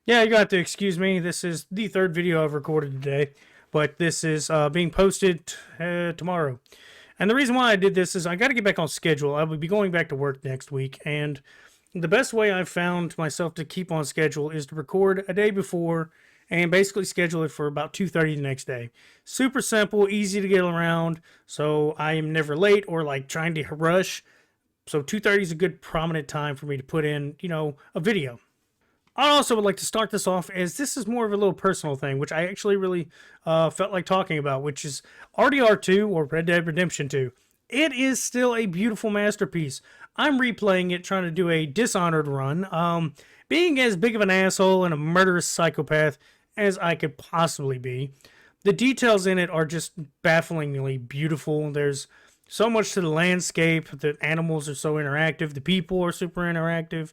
Yeah, you got to excuse me. This is the third video I've recorded today, but this is being posted tomorrow. And the reason why I did this is I got to get back on schedule. I will be going back to work next week, and the best way I've found myself to keep on schedule is to record a day before and basically schedule it for about 2:30 the next day. Super simple, easy to get around, so I am never late or like trying to rush. So 2:30 is a good prominent time for me to put in, a video. I also would like to start this off as this is more of a little personal thing, which I actually really felt like talking about, which is RDR2 or Red Dead Redemption 2. It is still a beautiful masterpiece. I'm replaying it, trying to do a Dishonored run. Being as big of an asshole and a murderous psychopath as I could possibly be, the details in it are just bafflingly beautiful. There's so much to the landscape. The animals are so interactive. The people are super interactive,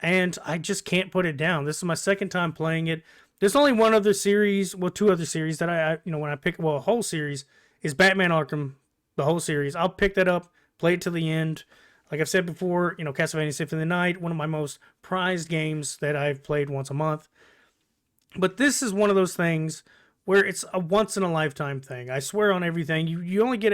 and I just can't put it down. This is my second time playing it. There's only one other series, well, two other series that when I pick, well, a whole series is Batman Arkham, the whole series. I'll pick that up, play it to the end. Like I've said before, Castlevania Symphony of the Night, one of my most prized games that I've played once a month. But this is one of those things where it's a once in a lifetime thing. I swear on everything. You only get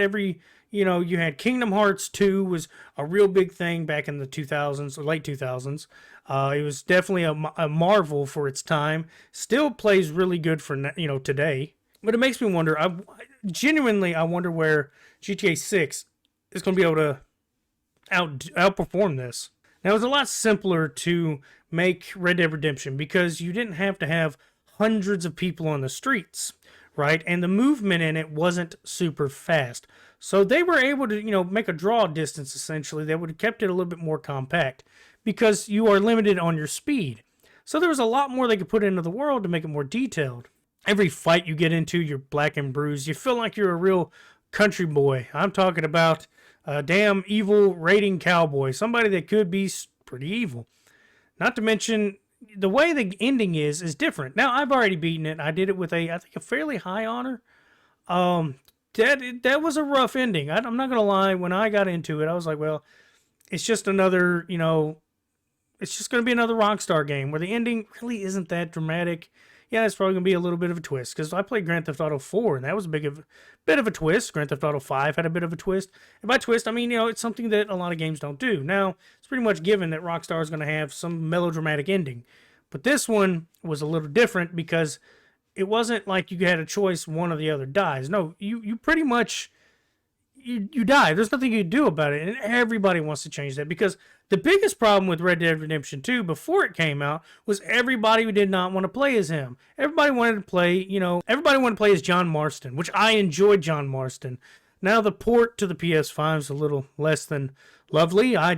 you had Kingdom Hearts 2 was a real big thing back in the 2000s, or late 2000s. It was definitely a marvel for its time. Still plays really good for, today. But it makes me wonder, genuinely, I wonder where GTA 6 is going to be able to outperform this. Now, it was a lot simpler to make Red Dead Redemption because you didn't have to have hundreds of people on the streets, right? And the movement in it wasn't super fast. So they were able to, make a draw distance essentially that would have kept it a little bit more compact because you are limited on your speed. So there was a lot more they could put into the world to make it more detailed. Every fight you get into, you're black and bruised. You feel like you're a real country boy. I'm talking about a damn evil raiding cowboy, somebody that could be pretty evil. Not to mention the way the ending is different. Now I've already beaten it. I did it with I think a fairly high honor. That was a rough ending. I'm not gonna lie. When I got into it, I was like, well, it's just another, it's just gonna be another Rockstar game where the ending really isn't that dramatic. Yeah, it's probably gonna be a little bit of a twist because I played Grand Theft Auto 4 and that was a bit of a twist. Grand Theft Auto 5 had a bit of a twist, and by twist I mean it's something that a lot of games don't do. Now it's pretty much given that Rockstar is gonna have some melodramatic ending, but this one was a little different because it wasn't like you had a choice, one or the other dies. No, you pretty much you die. There's nothing you can do about it, and everybody wants to change that because the biggest problem with Red Dead Redemption 2 before it came out was everybody did not want to play as him. Everybody wanted to play, everybody wanted to play as John Marston, which I enjoyed John Marston. Now the port to the PS5 is a little less than lovely. I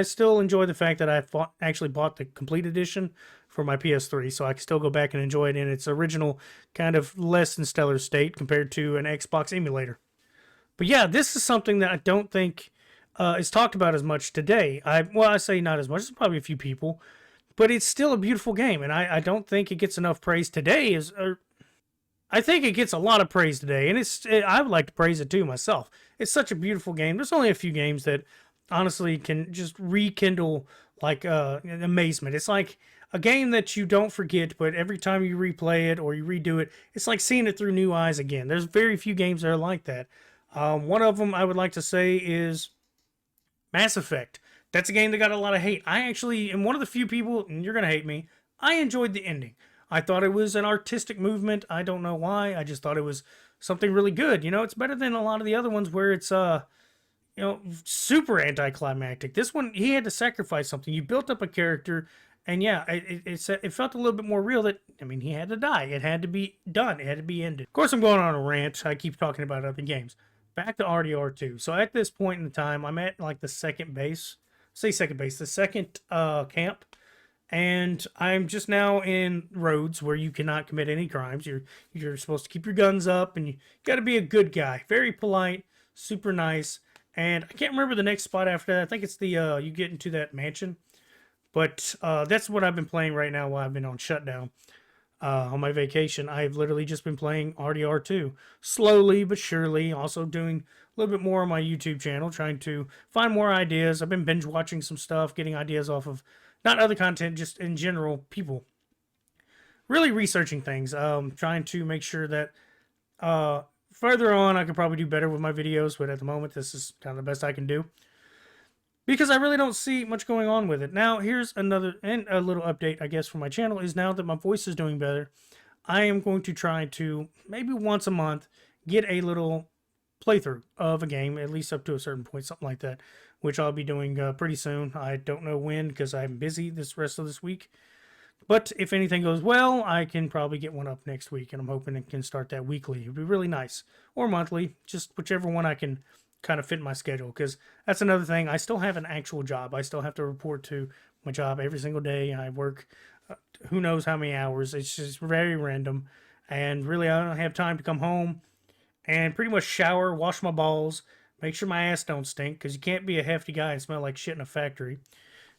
still enjoy the fact that actually bought the complete edition for my PS3, so I can still go back and enjoy it in its original kind of less than stellar state compared to an Xbox emulator. But yeah, this is something that I don't think is talked about as much today. I say not as much. There's probably a few people, but it's still a beautiful game, and I don't think it gets enough praise today. I think it gets a lot of praise today, and I would like to praise it too myself. It's such a beautiful game. There's only a few games that honestly can just rekindle like amazement. It's like a game that you don't forget, but every time you replay it or you redo it, it's like seeing it through new eyes again. There's very few games that are like that. One of them I would like to say is Mass Effect. That's a game that got a lot of hate. I actually am one of the few people, and you're going to hate me, I enjoyed the ending. I thought it was an artistic movement. I don't know why. I just thought it was something really good. It's better than a lot of the other ones where it's super anticlimactic. This one, he had to sacrifice something. You built up a character, and yeah, it felt a little bit more real that, he had to die. It had to be done. It had to be ended. Of course, I'm going on a rant. I keep talking about other games. Back to RDR2. So at this point in time, I'm at like the second base. The second camp. And I'm just now in roads where you cannot commit any crimes. You're supposed to keep your guns up, and you got to be a good guy. Very polite, super nice. And I can't remember the next spot after that. I think it's the you get into that mansion. But that's what I've been playing right now while I've been on shutdown. On my vacation, I've literally just been playing RDR2. Slowly but surely. Also doing a little bit more on my YouTube channel. Trying to find more ideas. I've been binge watching some stuff. Getting ideas off of not other content, just in general, people. really researching things, trying to make sure that further on I could probably do better with my videos, but at the moment this is kind of the best I can do because I really don't see much going on with it. Now, here's another and a little update, I guess, for my channel is now that my voice is doing better, I am going to try to maybe once a month get a little playthrough of a game, at least up to a certain point, something like that, which I'll be doing pretty soon. I don't know when because I'm busy this rest of this week. But if anything goes well, I can probably get one up next week, and I'm hoping it can start that weekly. It'd be really nice. Or monthly, just whichever one I can kind of fit in my schedule, because that's another thing. I still have an actual job. I still have to report to my job every single day. I work who knows how many hours. It's just very random, and really I don't have time to come home and pretty much shower, wash my balls, make sure my ass don't stink, because you can't be a hefty guy and smell like shit in a factory.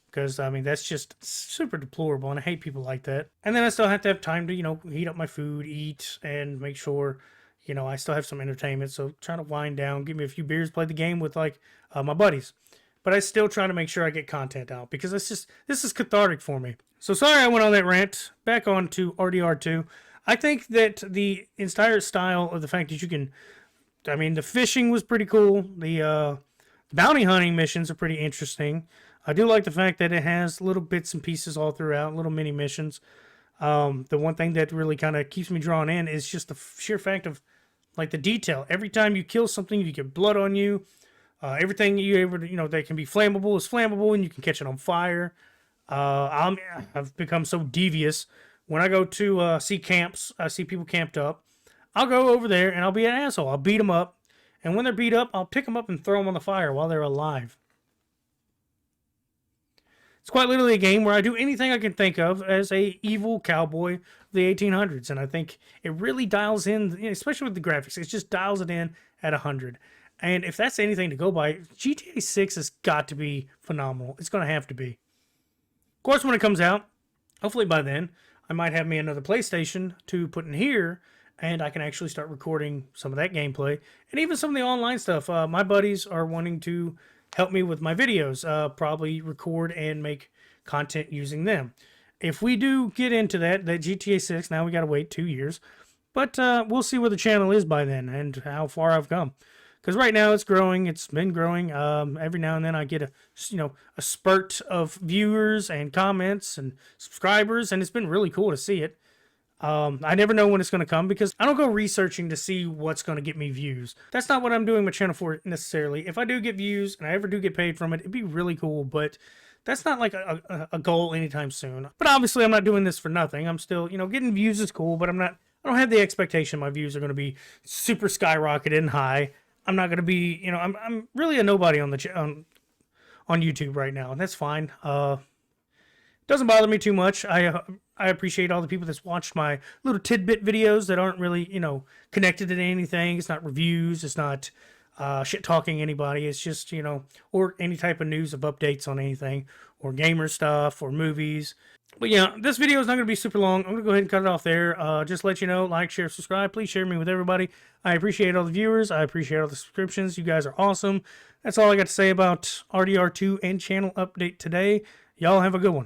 Because, I mean, that's just super deplorable, and I hate people like that. And then I still have to have time to, heat up my food, eat, and make sure, I still have some entertainment. So trying to wind down, give me a few beers, play the game with, my buddies. But I still try to make sure I get content out, because this is cathartic for me. So sorry I went on that rant. Back on to RDR2. I think that the entire style of the fact that you can, the fishing was pretty cool. The bounty hunting missions are pretty interesting. I do like the fact that it has little bits and pieces all throughout, little mini missions. The one thing that really kind of keeps me drawn in is just the sheer fact of, the detail. Every time you kill something, you get blood on you. Everything you ever, that can be flammable is flammable, and you can catch it on fire. I've become so devious. When I go to see camps, I see people camped up. I'll go over there, and I'll be an asshole. I'll beat them up. And when they're beat up, I'll pick them up and throw them on the fire while they're alive. It's quite literally a game where I do anything I can think of as a evil cowboy of the 1800s, and I think it really dials in, especially with the graphics. It just dials it in at 100. And if that's anything to go by, GTA 6 has got to be phenomenal. It's going to have to be. Of course, when it comes out, hopefully by then, I might have me another PlayStation to put in here, and I can actually start recording some of that gameplay and even some of the online stuff. My buddies are wanting to help me with my videos, probably record and make content using them. If we do get into that GTA 6, now we got to wait 2 years, but we'll see where the channel is by then and how far I've come. Because right now it's growing, it's been growing. Every now and then I get a spurt of viewers and comments and subscribers, and it's been really cool to see it. I never know when it's going to come because I don't go researching to see what's going to get me views. That's not what I'm doing my channel for necessarily. If I do get views and I ever do get paid from it, it'd be really cool, but that's not like a goal anytime soon. But obviously I'm not doing this for nothing. I'm still, getting views is cool, but I don't have the expectation my views are going to be super skyrocketed and high. I'm not going to be, I'm really a nobody on YouTube right now, and that's fine. Doesn't bother me too much. I appreciate all the people that's watched my little tidbit videos that aren't really, connected to anything. It's not reviews. It's not shit talking anybody. It's just, or any type of news of updates on anything, or gamer stuff, or movies. But yeah, this video is not going to be super long. I'm going to go ahead and cut it off there. Just let you know, like, share, subscribe. Please share me with everybody. I appreciate all the viewers. I appreciate all the subscriptions. You guys are awesome. That's all I got to say about RDR2 and channel update today. Y'all have a good one.